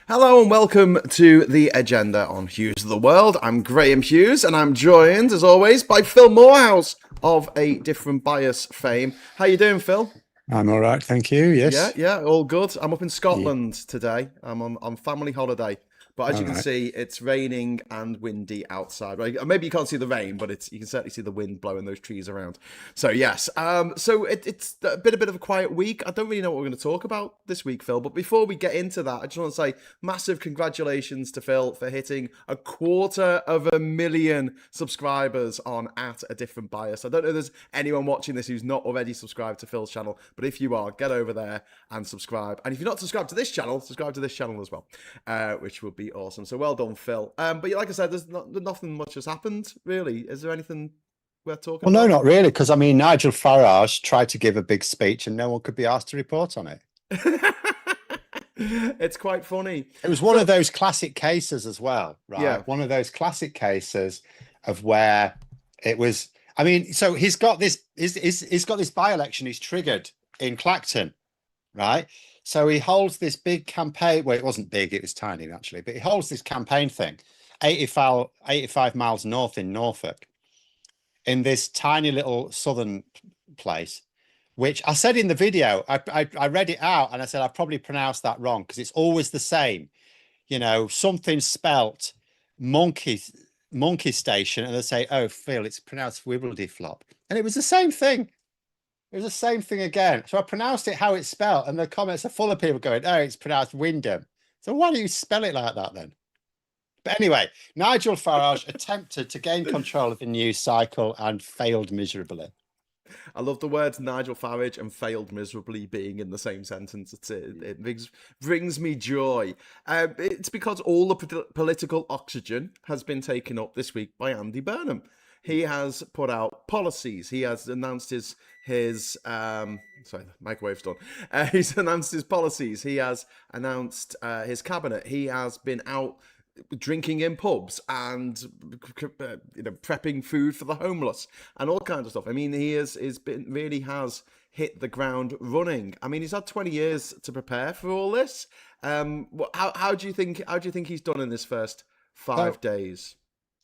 Hello and welcome to the agenda on Hughes of the World. I'm Graham Hughes and I'm joined, as always, by Phil Moorhouse of A Different Bias fame. How you doing, Phil? I'm all right, thank you. Yeah, Yes. yeah, all good. I'm up in Yeah. Scotland today. I'm on family holiday. But as All you can right. see, it's raining and windy outside. Right? Maybe you can't see the rain, but you can certainly see the wind blowing those trees around. So yes, it's a bit of a quiet week. I don't really know what we're going to talk about this week, Phil. But before we get into that, I just want to say massive congratulations to Phil for hitting 250,000 subscribers on at A Different Bias. I don't know if there's anyone watching this who's not already subscribed to Phil's channel, but if you are, get over there and subscribe. And if you're not subscribed to this channel, subscribe to this channel as well, which would be awesome. So well done, Phil. But like I said, nothing much has happened, really. Is there anything worth talking Well, no, about? not really, because I mean, Nigel Farage tried to give a big speech and no one could be asked to report on it. It's quite funny. It was one of those classic cases as well, Yeah. right? One of those classic cases of where it was. I mean, so he's got this. He's got this by-election. He's triggered in Clacton, right? So he holds this big campaign. Well, it wasn't big; it was tiny actually. But he holds this campaign thing, 85 miles north in Norfolk, in this tiny little southern place, which I said in the video, I read it out and I said I probably pronounced that wrong because it's always the same, something spelt monkey station, and they say, "Oh, Phil, it's pronounced wibbledy flop," and it was the same thing. It was the same thing again. So I pronounced it how it's spelled, and the comments are full of people going, "Oh, it's pronounced Wyndham." So why don't you spell it like that then? But anyway, Nigel Farage attempted to gain control of the news cycle and failed miserably. I love the words Nigel Farage and failed miserably being in the same sentence. It brings me joy. It's because all the political oxygen has been taken up this week by Andy Burnham. He has put out policies. He has announced his sorry, the microwave's done. He's announced his policies. He has announced his cabinet. He has been out drinking in pubs and prepping food for the homeless and all kinds of stuff. I mean, he really has hit the ground running. I mean, he's had 20 years to prepare for all this. How do you think he's done in this first 5 days?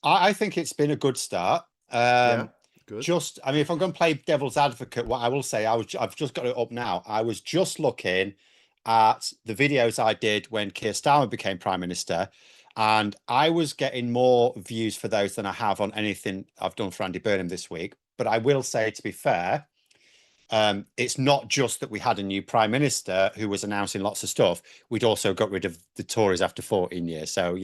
I think it's been a good start. Yeah, good. I mean, if I'm going to play devil's advocate, what I will say, I've just got it up now. I was just looking at the videos I did when Keir Starmer became Prime Minister, and I was getting more views for those than I have on anything I've done for Andy Burnham this week. But I will say, to be fair, it's not just that we had a new Prime Minister who was announcing lots of stuff. We'd also got rid of the Tories after 14 years. So,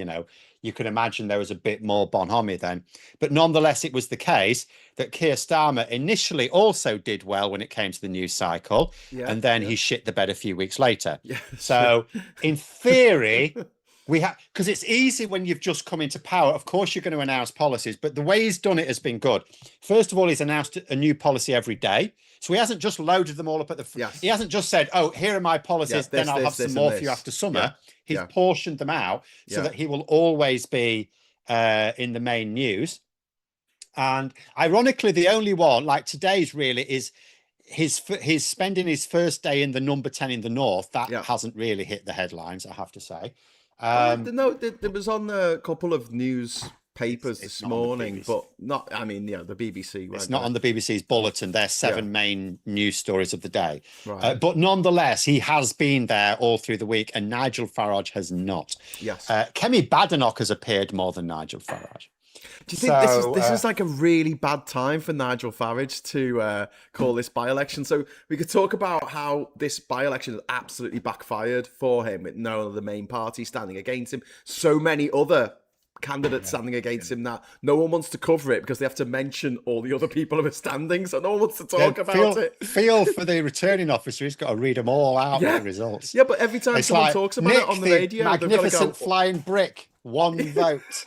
you can imagine there was a bit more bonhomie then. But nonetheless, it was the case that Keir Starmer initially also did well when it came to the news cycle. Yeah, And then yeah. he shit the bed a few weeks later. Yeah, So in theory, because it's easy when you've just come into power. Of course, you're going to announce policies, but the way he's done it has been good. First of all, he's announced a new policy every day. So he hasn't just loaded them all up at the. Yes. He hasn't just said, "Oh, here are my policies. Then I'll have some more for you this. after summer." Yeah. He's Yeah. portioned them out so Yeah. that he will always be in the main news. And ironically, the only one like today's really is his spending his first day in the number 10 in the north. That Yeah. hasn't really hit the headlines, I have to say. No, there was on a couple of newspapers It's this not on the morning, BBC. but not. I mean, the BBC. It's not on the BBC's bulletin. There's seven main news stories of the day. Right. But nonetheless, he has been there all through the week, and Nigel Farage has not. Yes. Kemi Badenoch has appeared more than Nigel Farage. Do you think this is like a really bad time for Nigel Farage to call this by-election? So we could talk about how this by-election has absolutely backfired for him, with no other main party standing against him. So many other candidates standing against him that no one wants to cover it because they have to mention all the other people who are standing, so no one wants to talk about it. Feel for the returning officer. He's got to read them all out with the results. Yeah, but every time someone talks about it on the radio, magnificent flying brick, one vote.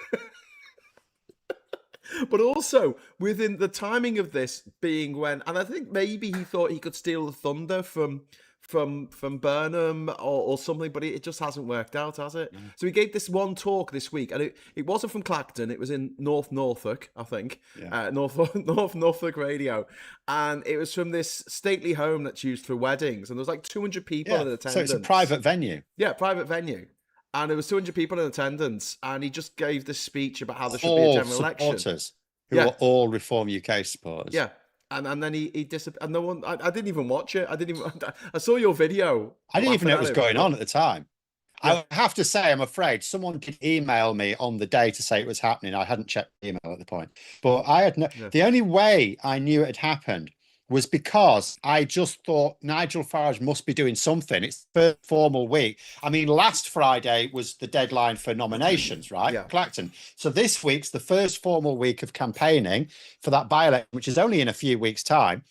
But also within the timing of this being when, and I think maybe he thought he could steal the thunder from Burnham or something, but it just hasn't worked out, has it? So he gave this one talk this week, and it wasn't from Clacton, it was in North Norfolk, I think, North Norfolk radio, and it was from this stately home that's used for weddings, and there was like 200 people in attendance. So it's a private venue. Yeah, private venue. and there was 200 people in attendance, and he just gave this speech about how there should be a All general election. supporters who Yeah, are all Reform UK supporters. yeah. And then he disappeared. And no one. I didn't even watch it. I didn't even. I saw your video. I didn't even laughing know at it was him, going but- on at the time. Yeah. I have to say, I'm afraid someone did email me on the day to say it was happening. I hadn't checked the email at the point, but I had no. Yeah. The only way I knew it had happened was because I just thought Nigel Farage must be doing something. It's the first formal week. I mean, last Friday was the deadline for nominations, right? Yeah. Clacton. So this week's the first formal week of campaigning for that by-election, which is only in a few weeks' time.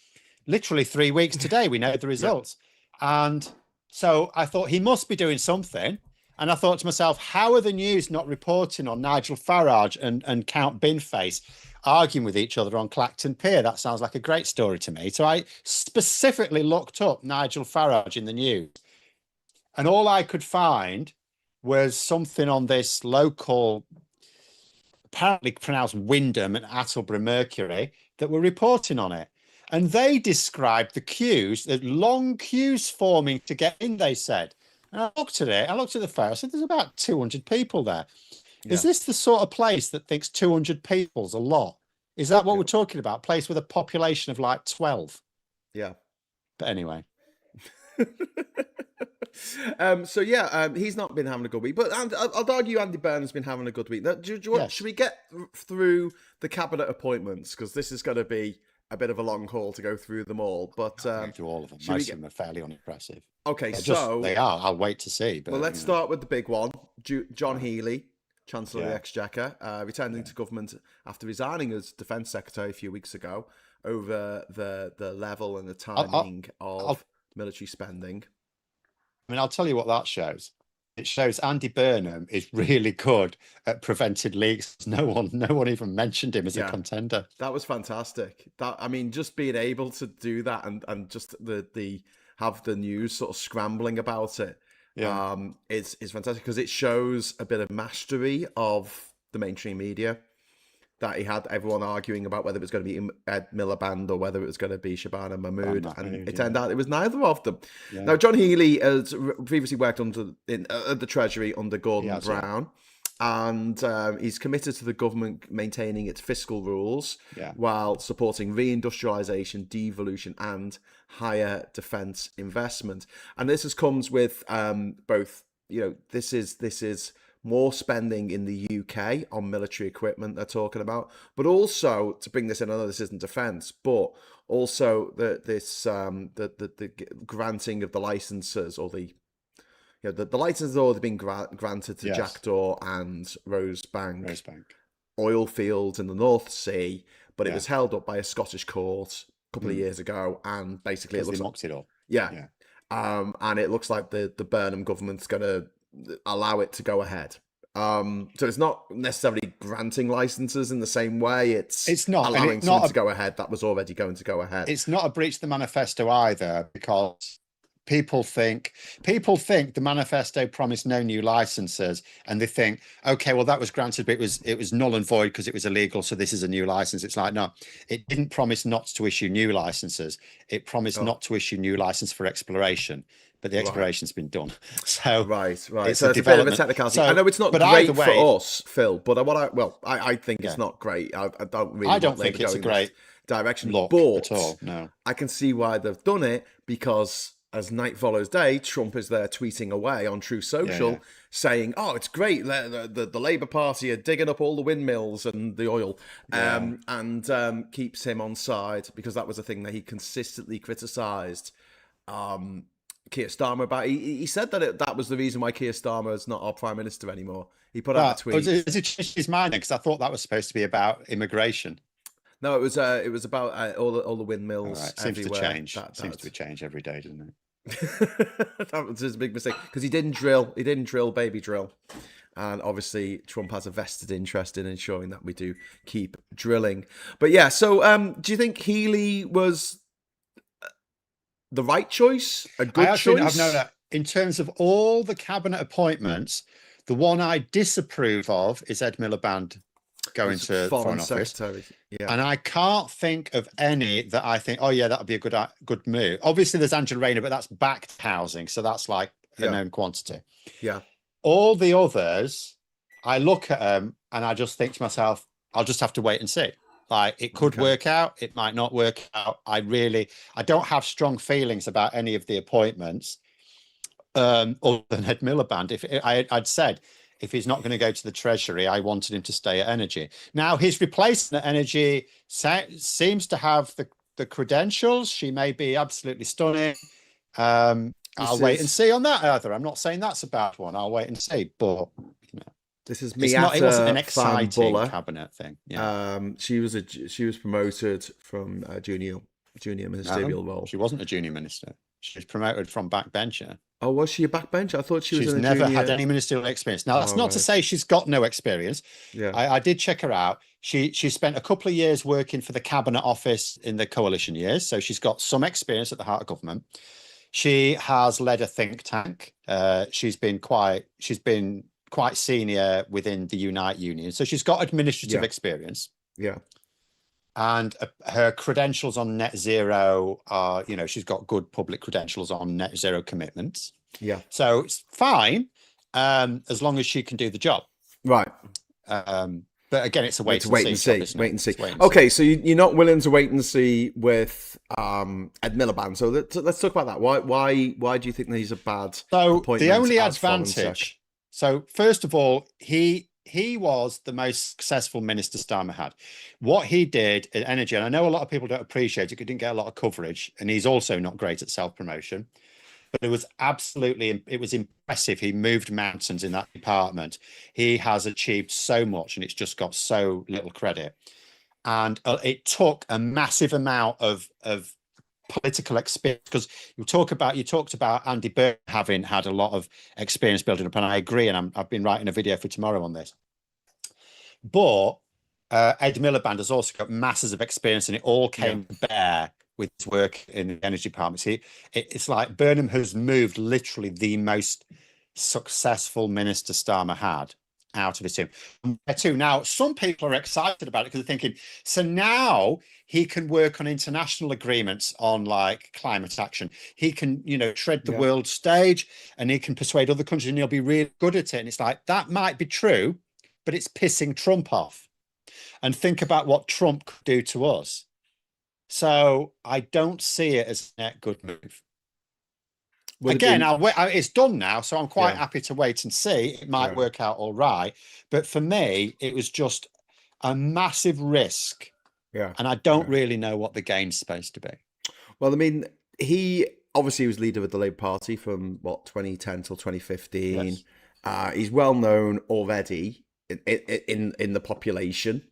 Literally 3 weeks today, we know the results. And so I thought he must be doing something. And I thought to myself, how are the news not reporting on Nigel Farage and Count Binface arguing with each other on Clacton Pier? That sounds like a great story to me. So I specifically looked up Nigel Farage in the news. And all I could find was something on this local, apparently pronounced Wyndham and Attleborough Mercury, that were reporting on it. And they described the queues, the long queues forming to get in, they said. And I looked at it, I looked at the fair, I said, there's about 200 people there. Yeah. Is this the sort of place that thinks 200 people's a lot? Is that what we're talking about? A place with a population of like 12? Yeah. But anyway. He's not been having a good week, but I'd argue Andy Burnham's been having a good week. Now, Yes. Should we get through the cabinet appointments, because this is going to be a bit of a long haul to go through them all? But To all of them, most of them are fairly unimpressive. Okay, They are. I'll wait to see. But, well, let's start with the big one. John Healey, Chancellor of the Exchequer, returning to government after resigning as Defence Secretary a few weeks ago over the level and the timing of military spending. I mean, I'll tell you what that shows. It shows Andy Burnham is really good at preventing leaks. No one even mentioned him as a contender. That was fantastic. Just being able to do that and just the have the news sort of scrambling about it is fantastic, because it shows a bit of mastery of the mainstream media, that he had everyone arguing about whether it was going to be Ed Miliband or whether it was going to be Shabana Mahmood, and it turned out it was neither of them. Yeah. Now, John Healey has previously worked at the Treasury under Gordon Brown, and he's committed to the government maintaining its fiscal rules while supporting reindustrialisation, devolution, and higher defence investment. And this comes with both. This is more spending in the UK on military equipment they're talking about, but also, to bring this in, I know this isn't defence, but also the granting of the licenses, or the licenses have already been granted to Jackdaw and Rosebank oil fields in the North Sea, but it was held up by a Scottish court a couple of years ago, and basically it looks they mocked it all. And it looks like the Burnham government's going to allow it to go ahead. So it's not necessarily granting licenses in the same way. It's not allowing something to go ahead that was already going to go ahead. It's not a breach of the manifesto either, because people think the manifesto promised no new licenses, and they think, okay, well, that was granted, but it was null and void because it was illegal, so this is a new license. It's like, no, it didn't promise not to issue new licenses. It promised not to issue new license for exploration, but the exploration's been done. So right. So it's a bit of a technicality. I know it's not great for us, Phil, but I think it's not great. I don't think it's a great direction, look but at all. No, I can see why they've done it, because as night follows day, Trump is there tweeting away on True Social, saying, "Oh, it's great. The Labour Party are digging up all the windmills and the oil," and keeps him on side, because that was a thing that he consistently criticised Keir Starmer about. He said that that was the reason why Keir Starmer is not our prime minister anymore. He put out a tweet. Has it changed his mind? Because I thought that was supposed to be about immigration. No, it was about all the windmills. Right. Seems to change. Seems to change every day, doesn't it? That was his big mistake, because he didn't drill baby drill, and obviously Trump has a vested interest in ensuring that we do keep drilling. But so do you think Healey was the right choice, a good choice? In terms of all the cabinet appointments, the one I disapprove of is Ed Miliband going to Foreign Office. And I can't think of any that I think, that would be a good move. Obviously, there's Angela Rayner, but that's backed housing, so that's like a known quantity. Yeah. all the others, I look at them and I just think to myself, I'll just have to wait and see. Like it could Okay. work out, it might not work out. I don't have strong feelings about any of the appointments, other than Ed Miliband. I'd said if he's not going to go to the Treasury, I wanted him to stay at Energy. Now his replacement at Energy seems to have the credentials. She may be absolutely stunning. I'll wait and see on that, Arthur. I'm not saying that's a bad one. I'll wait and see, but you know, This is it's not. It wasn't an Miata Van exciting Buller. cabinet thing. Yeah, She was promoted from a junior ministerial role. she wasn't a junior minister. She was promoted from backbencher. Oh, was she a backbencher? I thought she was She's in a never junior. had any ministerial experience. Now, that's Oh, not to right. say she's got no experience. Yeah. I did check her out. She spent a couple of years working for the Cabinet Office in the coalition years, so she's got some experience at the heart of government. She has led a think tank. She's been quite senior within the Unite Union, so she's got administrative experience. Yeah. And her credentials on net zero are, she's got good public credentials on net zero commitments. Yeah. So it's fine, as long as she can do the job. Right. But again, it's a wait and see. Wait and see. Okay, so you're not willing to wait and see with Ed Miliband. So let's talk about that. Why do you think that he's a bad appointment? The only advantage. So first of all, he was the most successful minister Starmer had. What he did at Energy, and I know a lot of people don't appreciate it, he didn't get a lot of coverage, and he's also not great at self-promotion. But it was impressive. He moved mountains in that department. He has achieved so much, and it's just got so little credit. And it took a massive amount of political experience, because you talked about Andy Burnham having had a lot of experience building up, and I agree. And I've been writing a video for tomorrow on this. But Ed Miliband has also got masses of experience, and it all came to bear with his work in the energy department. It's like Burnham has moved literally the most successful minister Starmer had out of his team. Now, some people are excited about it because they're thinking, so now he can work on international agreements on like climate action. He can, tread the world stage, and he can persuade other countries, and he'll be really good at it. And it's like, that might be true, but it's pissing Trump off. And think about what Trump could do to us. So I don't see it as a net good move. Again, it's done now, so I'm quite happy to wait and see. It might work out all right. But for me, it was just a massive risk. Yeah. And I don't really know what the game's supposed to be. Well, I mean, he obviously was leader of the Labour Party from, 2010 till 2015. Yes. He's well known already in the population.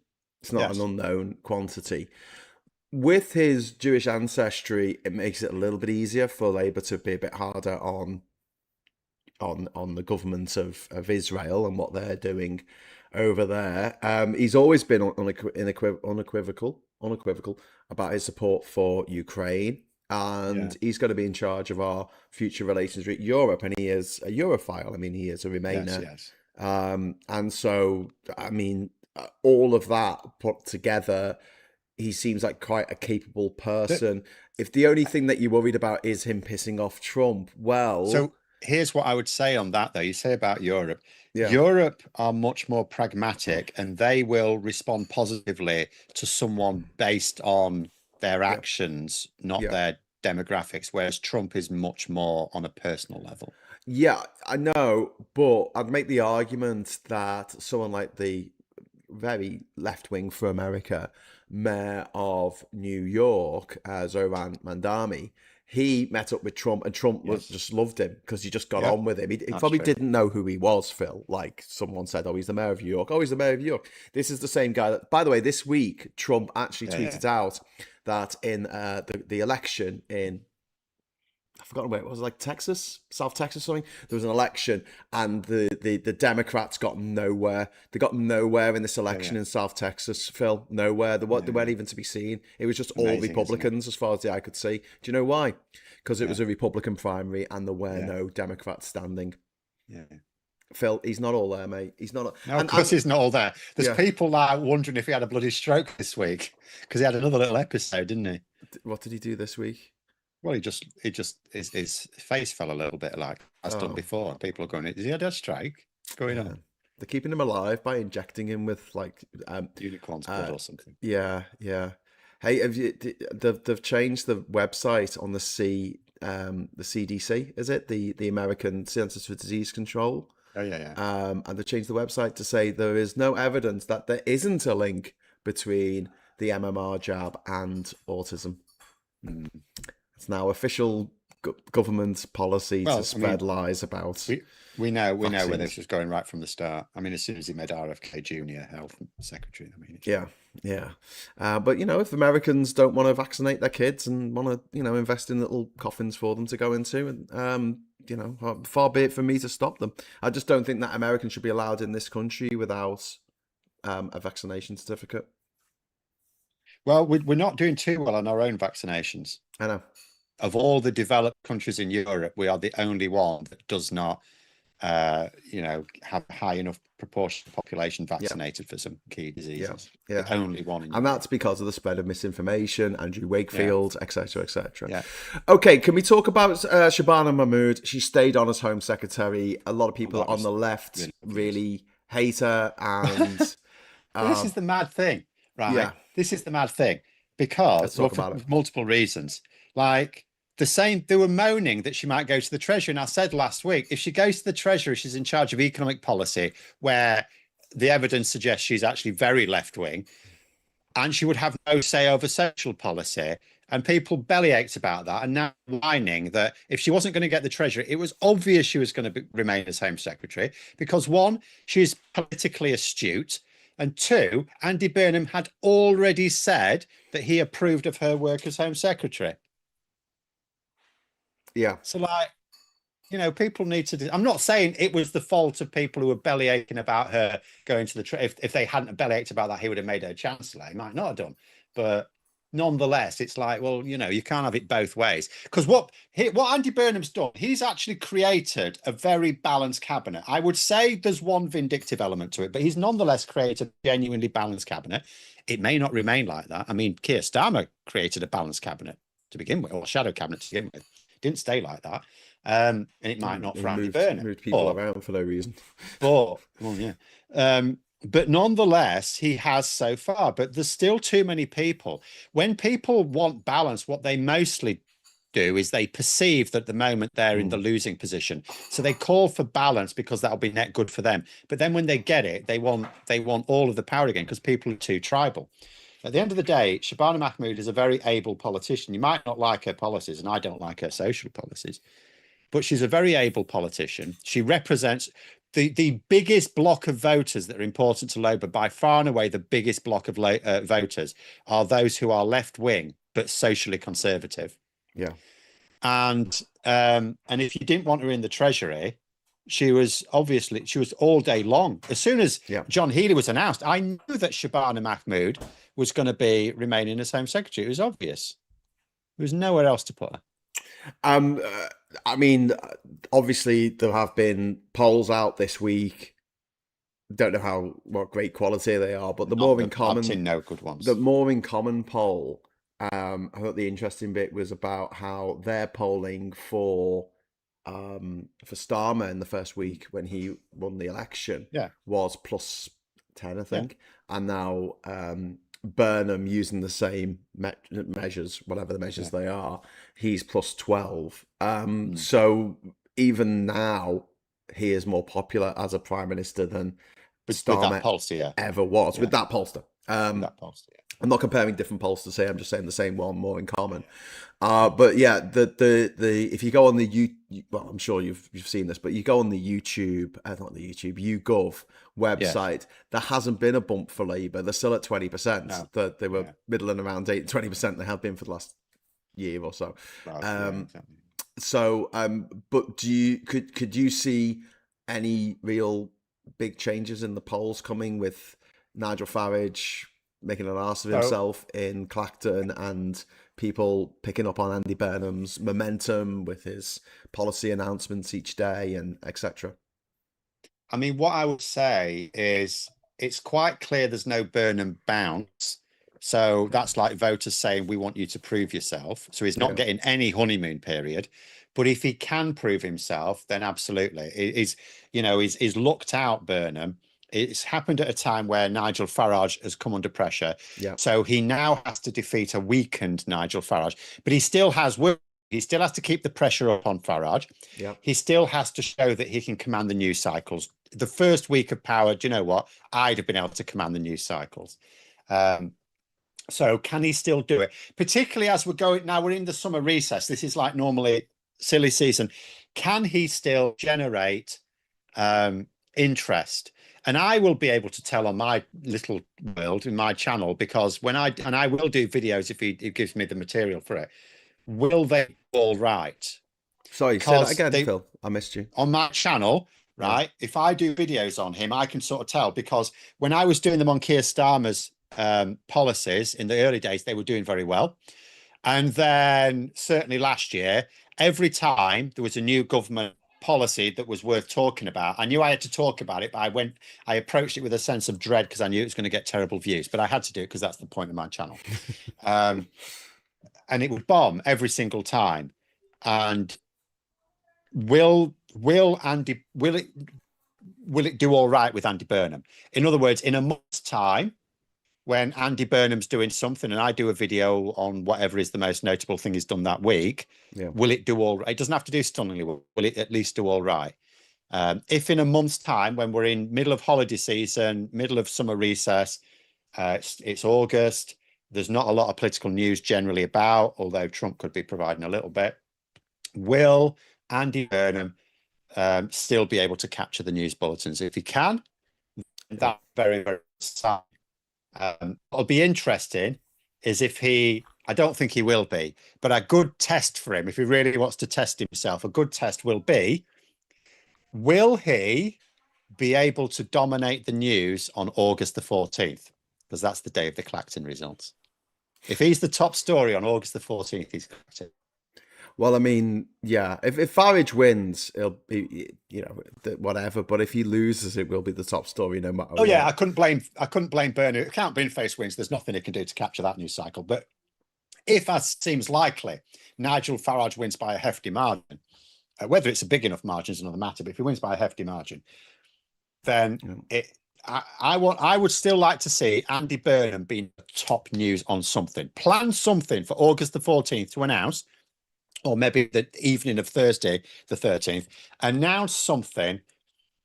It's not an unknown quantity. With his Jewish ancestry, it makes it a little bit easier for Labour to be a bit harder on the government of Israel and what they're doing over there. He's always been unequivocal about his support for Ukraine, and he's going to be in charge of our future relations with Europe, and he is a Europhile. I mean, he is a Remainer. Yes. And so, I mean, all of that put together, he seems like quite a capable person. If the only thing that you're worried about is him pissing off Trump, so here's what I would say on that, though. You say about Europe. Europe are much more pragmatic, and they will respond positively to someone based on their actions, not their demographics, whereas Trump is much more on a personal level. Yeah, I know, but I'd make the argument that someone like the very left-wing for America mayor of New York, Zoran Mandami, he met up with Trump, and Trump just loved him because he just got on with him. He probably didn't know who he was, Phil. Like someone said, oh, he's the mayor of New York. Oh, he's the mayor of New York. This is the same guy that, by the way, this week, Trump actually tweeted out that in the election in, I've forgotten where it was, like Texas, South Texas, something. There was an election, and the Democrats got nowhere. They got nowhere in this election in South Texas, Phil. Nowhere. They weren't even to be seen. It was just all Republicans, as far as the eye could see. Do you know why? Because it was a Republican primary, and there were no Democrats standing. Yeah. Phil, he's not all there, mate. He's not. No, of course he's not all there. There's people now wondering if he had a bloody stroke this week, because he had another little episode, didn't he? What did he do this week? Well, his face fell a little bit like has done Oh, before. People are going, is he had a strike? What's going yeah. on? They're keeping him alive by injecting him with Unicorn's blood uh, or something. yeah, yeah. Hey, they've changed the website on the CDC, is it? The American Centers for Disease Control. Oh yeah, yeah. And they've changed the website to say there is no evidence that there isn't a link between the MMR jab and autism. Mm. It's now official government policy to Well, I spread mean, lies about we know where this vaccines. was going right from the start. I mean, as soon as he made RFK Jr. Health Secretary, I mean, Yeah, yeah. But if Americans don't want to vaccinate their kids and want to, invest in little coffins for them to go into, and far be it for me to stop them. I just don't think that Americans should be allowed in this country without a vaccination certificate. well, we're not doing too well on our own vaccinations. I know. Of all the developed countries in Europe, we are the only one that does not, have a high enough proportion of population Yeah, vaccinated for some key yeah, diseases. yeah. The only one in And Europe. that's because of the spread of misinformation, Andrew Yeah, Wakefield, etc., etc. yeah. Okay, can we talk about Shabana Mahmood? She stayed on as Home Secretary. A lot of Well, people that on was the left really obvious. really hate her, and Well, this uh, is the mad thing, right? yeah, This is the mad thing because, let's well, talk for about it. multiple reasons. Like they were moaning that she might go to the Treasury. And I said last week, if she goes to the Treasury, she's in charge of economic policy, where the evidence suggests she's actually very left wing, and she would have no say over social policy. And people bellyached about that, and now whining that if she wasn't going to get the Treasury, it was obvious she was going to remain as Home Secretary because one, she's politically astute, and two, Andy Burnham had already said that he approved of her work as Home Secretary. Yeah, So, people need to. I'm not saying it was the fault of people who were bellyaching about her going to the. If they hadn't bellyached about that, he would have made her chancellor. He might not have done, but nonetheless, it's like, well, you can't have it both ways. Because what Andy Burnham's done, he's actually created a very balanced cabinet. I would say there's one vindictive element to it, but he's nonetheless created a genuinely balanced cabinet. It may not remain like that. I mean, Keir Starmer created a balanced cabinet to begin with, or a shadow cabinet to begin with. Didn't stay like that. And it might not he for Andy moved Burnham. people around for no reason. Well, yeah. But nonetheless, he has so far. But there's still too many people. When people want balance, what they mostly do is they perceive that at the moment they're in the losing position. So they call for balance because that'll be net good for them. But then when they get it, they want all of the power again because people are too tribal. At the end of the day, Shabana Mahmood is a very able politician. You might not like her policies, and I don't like her social policies, but she's a very able politician. She represents the biggest block of voters that are important to Labour. By far and away, the biggest block of voters are those who are left wing but socially conservative. Yeah, And if you didn't want her in the Treasury, she was all day long. As soon as yeah. John Healey was announced, I knew that Shabana Mahmood was going to be remaining as Home Secretary. It was obvious. There was nowhere else to put her. I mean, obviously there have been polls out this week. Don't know what great quality they are, but the more in I've seen common, no good ones. the more in common poll. I thought the interesting bit was about how they're polling for Starmer in the first week when he won the election Yeah. was +10, I think, and now Burnham using the same measures, whatever the measures they are, he's +12. So even now, he is more popular as a prime minister than with that Starmer pollster, yeah. ever was with that pollster. That pollster, yeah. I'm not comparing different pollsters here. I'm just saying the same one, more in common. But yeah, the if you go on the well, I'm sure you've seen this, but you go on the YouTube, not the YouTube, YouGov website. There hasn't been a bump for Labour. They're still at 20%. No. That they were middling around 20%. They have been for the last year or so. Exactly. So, but could you see any real big changes in the polls coming with Nigel Farage making an arse of himself in Clacton and people picking up on Andy Burnham's momentum with his policy announcements each day and etc.? I mean, what I would say is it's quite clear there's no Burnham bounce So that's like voters saying, we want you to prove yourself. So he's not Yeah. getting any honeymoon period. But if he can prove himself, then absolutely. He's looked out Burnham. It's happened at a time where Nigel Farage has come under pressure. Yeah. So he now has to defeat a weakened Nigel Farage, but he still has work. He still has to keep the pressure up on Farage. Yeah. He still has to show that he can command the news cycles. The first week of power, do you know what? I'd have been able to command the news cycles. So can he still do it? Particularly as we're going now, we're in the summer recess. This is like normally silly season. Can he still generate interest? And I will be able to tell on my little world in my channel, because when I will do videos if he gives me the material for it. Will they be all right? Sorry, say that again, Phil. I missed you. On my channel, right? Yeah. If I do videos on him, I can sort of tell, because when I was doing them on Keir Starmer's policies in the early days, they were doing very well. And then certainly last year, every time there was a new government policy that was worth talking about, I knew I had to talk about it, but I approached it with a sense of dread because I knew it was going to get terrible views, but I had to do it because that's the point of my channel. And it would bomb every single time. And will it do all right with Andy Burnham? In other words, in a month's time, when Andy Burnham's doing something and I do a video on whatever is the most notable thing he's done that week, will it do all right? It doesn't have to do stunningly well. Will it at least do all right? If in a month's time, when we're in middle of holiday season, middle of summer recess, it's August, there's not a lot of political news generally about, although Trump could be providing a little bit. Will Andy Burnham still be able to capture the news bulletins? If he can, that's very, very sad. What'll be interesting is if I don't think he will be, but a good test for him, if he really wants to test himself, a good test will be, will he be able to dominate the news on August the 14th? Because that's the day of the Clacton results. If he's the top story on August the 14th, he's got it. Well, I mean, yeah, if Farage wins, it'll be, whatever. But if he loses, it will be the top story no matter what. Yeah, I couldn't blame Burnham. If Count Binface wins, there's nothing he can do to capture that news cycle. But if, as seems likely, Nigel Farage wins by a hefty margin, whether it's a big enough margin is another matter. But if he wins by a hefty margin, then I would still like to see Andy Burnham being top news on something. Plan something for August the 14th to announce, or maybe the evening of Thursday, the 13th, announce something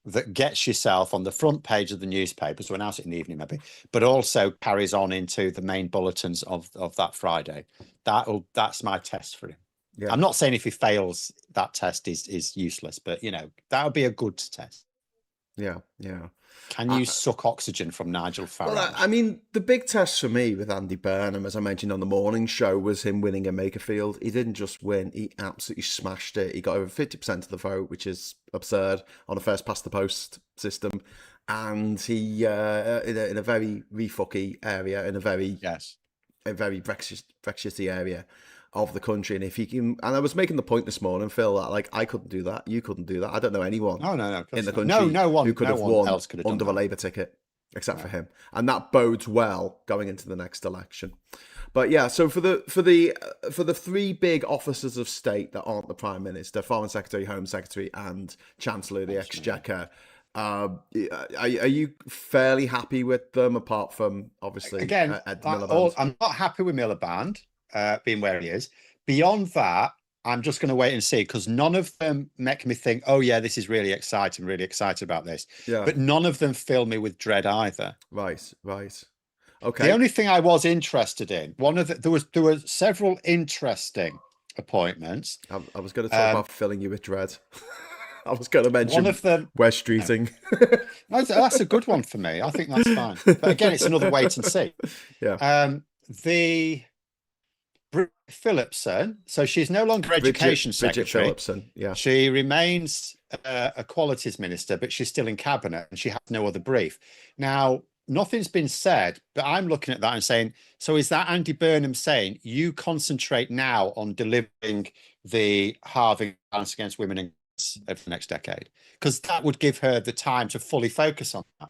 that gets yourself on the front page of the newspaper, so announce it in the evening maybe, but also carries on into the main bulletins of that Friday. That's my test for him. Yeah. I'm not saying if he fails, that test is useless, but, that would be a good test. Yeah. Can you suck oxygen from Nigel Farage? Well, I mean, the big test for me with Andy Burnham, as I mentioned on the morning show, was him winning in Makerfield. He didn't just win, he absolutely smashed it. He got over 50% of the vote, which is absurd on a first past the post system. And he, in a very refucky area, in a very Brexity area of the country, and if he can, and I was making the point this morning, Phil, that like I couldn't do that, you couldn't do that. I don't know anyone in the country who could have won under a Labour ticket except for him, and that bodes well going into the next election. But yeah, so for the three big officers of state that aren't the Prime Minister, Foreign Secretary, Home Secretary, and Chancellor of the Exchequer, are you fairly happy with them? Apart from obviously again, I'm not happy with Miliband being where he is. Beyond that, I'm just going to wait and see, because none of them make me think, oh yeah, this is really exciting, really excited about this. Yeah. But none of them fill me with dread either. Right. Okay. The only thing I was interested in, there were several interesting appointments. I was going to talk about filling you with dread. I was going to mention one of them, West Streeting. That's a good one for me. I think that's fine. But again, it's another wait and see. Yeah. The Bridget Phillipson, so she's no longer Education Secretary. Bridget Phillipson, yeah. She remains a Qualities Minister, but she's still in Cabinet and she has no other brief. Now, nothing's been said, but I'm looking at that and saying, so is that Andy Burnham saying, you concentrate now on delivering the halving violence against women and girls over the next decade? Because that would give her the time to fully focus on that.